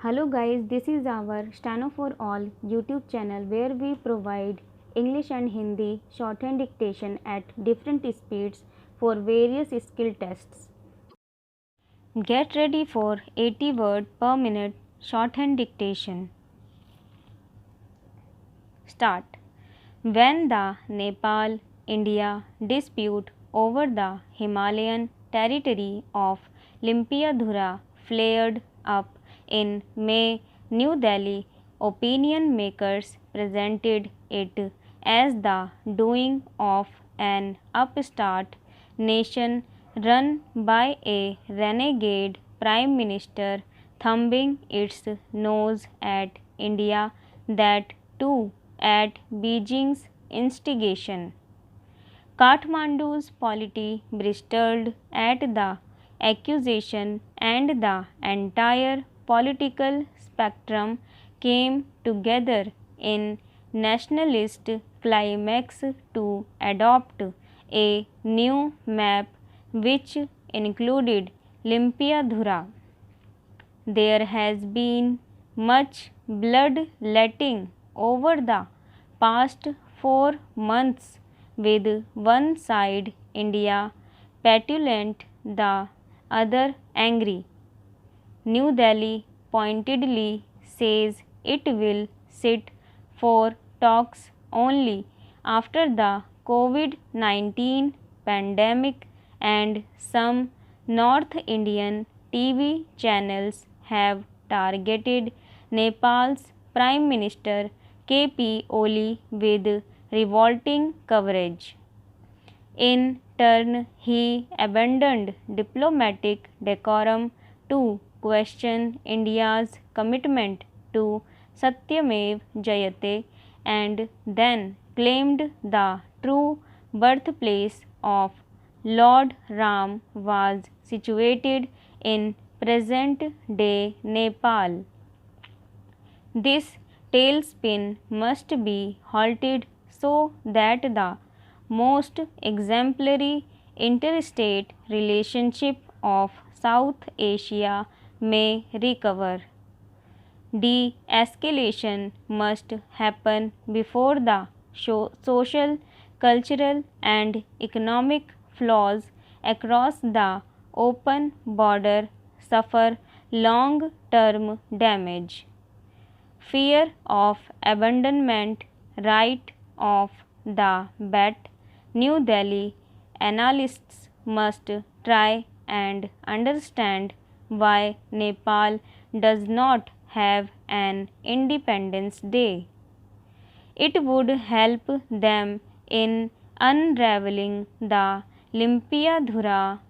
Hello guys, this is our Stano for All YouTube channel where we provide English and Hindi shorthand dictation at different speeds for various skill tests. Get ready for 80 word per minute shorthand dictation. Start. When the Nepal India dispute over the Himalayan territory of Limpiadhura flared up in May, New Delhi opinion makers presented it as the doing of an upstart nation run by a renegade prime minister thumbing its nose at India, that too at Beijing's instigation. Kathmandu's polity bristled at the accusation, and the entire political spectrum came together in nationalist climax to adopt a new map which included Limpiadhura. There has been much bloodletting over the past 4 months, with one side India petulant, the other angry. New Delhi pointedly says it will sit for talks only after the COVID-19 pandemic, and some North Indian TV channels have targeted Nepal's Prime Minister KP Oli with revolting coverage. In turn, he abandoned diplomatic decorum to question India's commitment to Satyamev Jayate, and then claimed the true birthplace of Lord Ram was situated in present day Nepal. This tailspin must be halted so that the most exemplary interstate relationship of South Asia may recover. De-escalation must happen before the social, cultural and economic flaws across the open border suffer long-term damage. Fear of abandonment right off the bat, New Delhi analysts must try and understand why Nepal does not have an Independence Day. It would help them in unraveling the Limpiadhura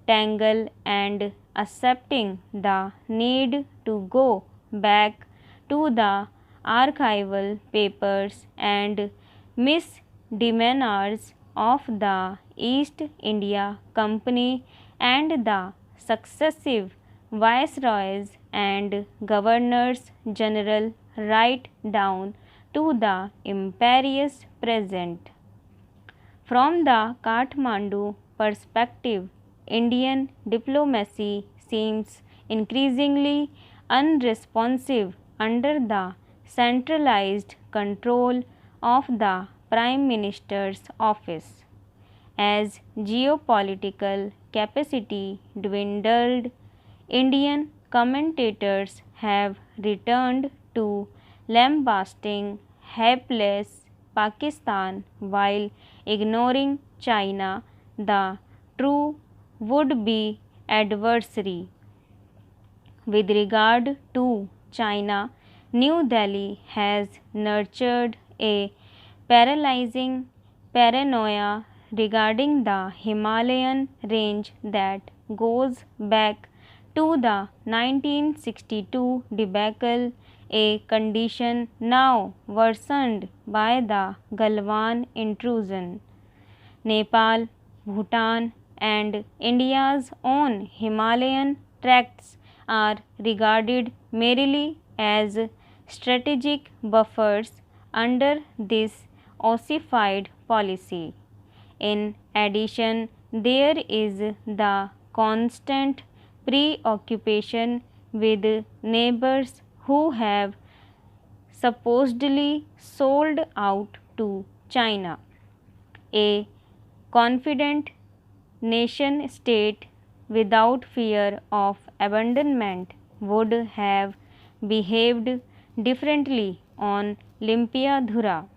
tangle and accepting the need to go back to the archival papers and misdemeanors of the East India Company and the successive viceroys and governors general right down to the imperious present. From the Kathmandu perspective, Indian diplomacy seems increasingly unresponsive under the centralized control of the Prime Minister's office. As geopolitical capacity dwindled, Indian commentators have returned to lambasting helpless Pakistan while ignoring China, the true would-be adversary. With regard to China, New Delhi has nurtured a paralyzing paranoia regarding the Himalayan range that goes back to the 1962 debacle, a condition now worsened by the Galwan intrusion. Nepal, Bhutan, and India's own Himalayan tracts are regarded merely as strategic buffers under this ossified policy. In addition, there is the constant preoccupation with neighbors who have supposedly sold out to China. A confident nation state without fear of abandonment would have behaved differently on Limpiadhura.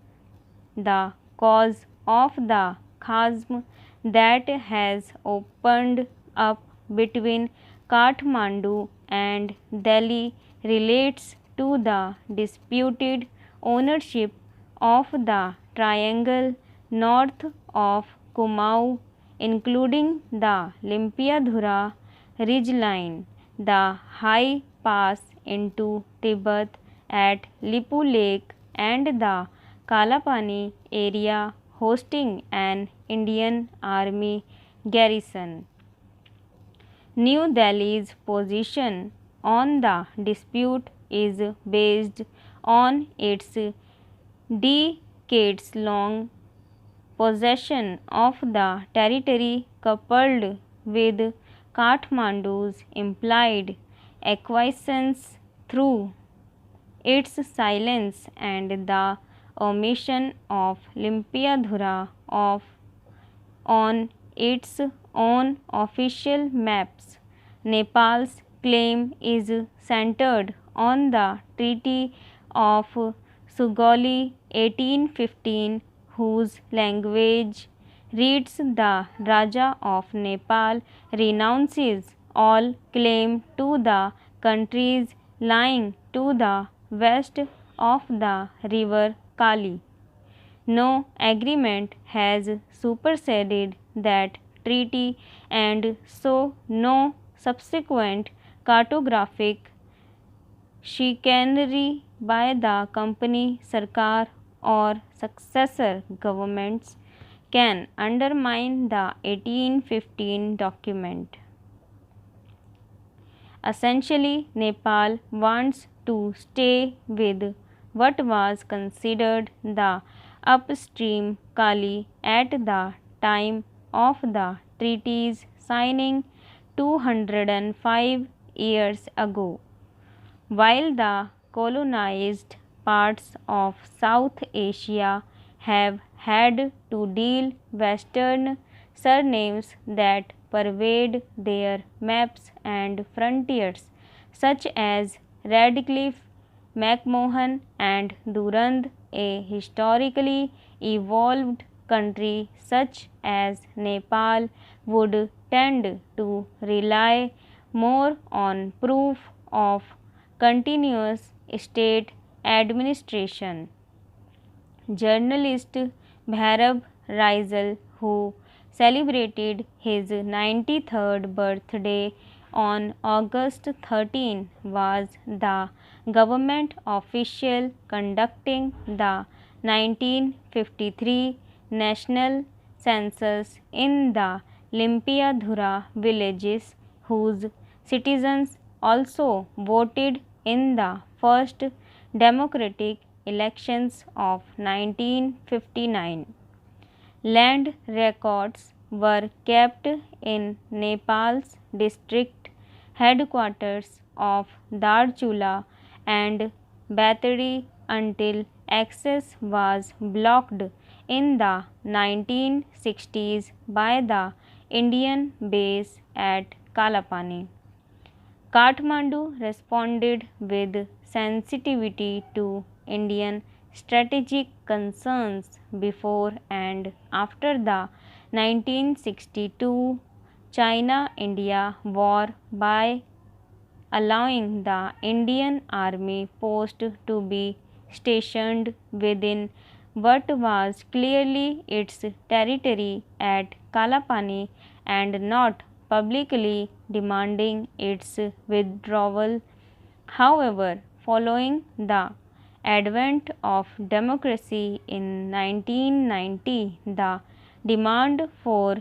The cause of the chasm that has opened up between Kathmandu and Delhi relates to the disputed ownership of the triangle north of Kumaon, including the Limpiadhura ridgeline, the high pass into Tibet at Lipu Lake, and the Kalapani area hosting an Indian Army garrison. New Delhi's position on the dispute is based on its decades long possession of the territory coupled with Kathmandu's implied acquiescence through its silence and the omission of Limpiadhura of on its own official maps. Nepal's claim is centered on the Treaty of Sugauli 1815, whose language reads, "The Raja of Nepal renounces all claim to the countries lying to the west of the river Kali." No agreement has superseded that treaty, and so no subsequent cartographic chicanery by the Company Sarkar or successor governments can undermine the 1815 document. Essentially, Nepal wants to stay with what was considered the upstream Kali at the time of the treaty's signing 205 years ago, while the colonized parts of South Asia have had to deal Western surnames that pervade their maps and frontiers, such as Radcliffe, McMahon, and Durand. A historically evolved country such as Nepal would tend to rely more on proof of continuous state administration. Journalist Bhairav Raisal, who celebrated his 93rd birthday on August 13, was the government official conducting the 1953 national census in the Limpiadhura villages, whose citizens also voted in the first democratic elections of 1959. Land records were kept in Nepal's district headquarters of Darchula and Batari until access was blocked in the 1960s by the Indian base at Kalapani. Kathmandu responded with sensitivity to Indian strategic concerns before and after the 1962 China-India War by allowing the Indian Army post to be stationed within what was clearly its territory at Kalapani and not publicly demanding its withdrawal. However, following the advent of democracy in 1990, the demand for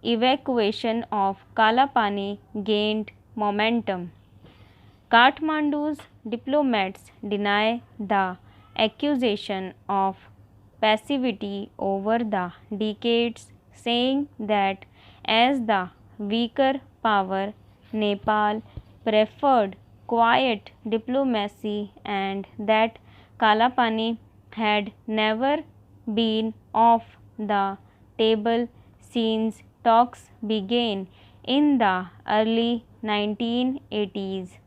evacuation of Kalapani gained momentum. Kathmandu's diplomats deny the accusation of passivity over the decades, saying that as the weaker power Nepal preferred quiet diplomacy and that Kalapani had never been off the table since talks began in the early 1980s.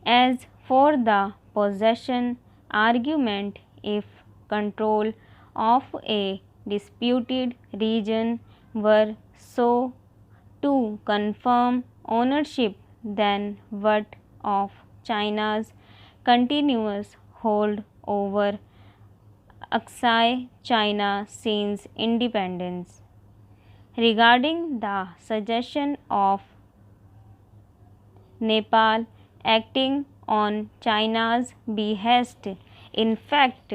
As for the possession argument, if control of a disputed region were so to confirm ownership, then what of China's continuous hold over Aksai China since independence? Regarding the suggestion of Nepal acting on China's behest, in fact,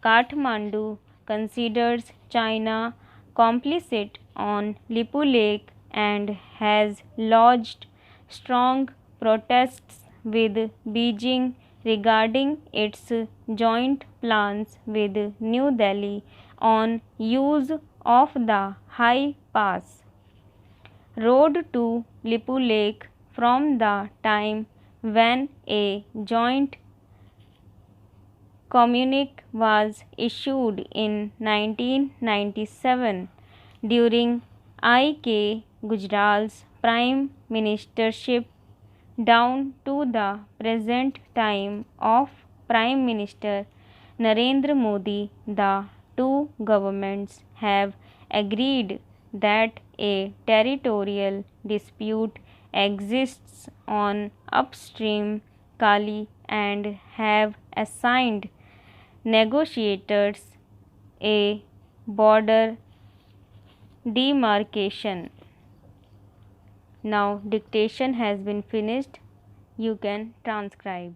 Kathmandu considers China complicit on Lipu Lake and has lodged strong protests with Beijing regarding its joint plans with New Delhi on use of the high pass road to Lipu Lake from the time when a joint communique was issued in 1997 during I.K. Gujral's prime ministership down to the present time of Prime Minister Narendra Modi. The two governments have agreed that a territorial dispute exists on upstream Kali and have assigned negotiators a border demarcation. Now dictation has been finished. You can transcribe.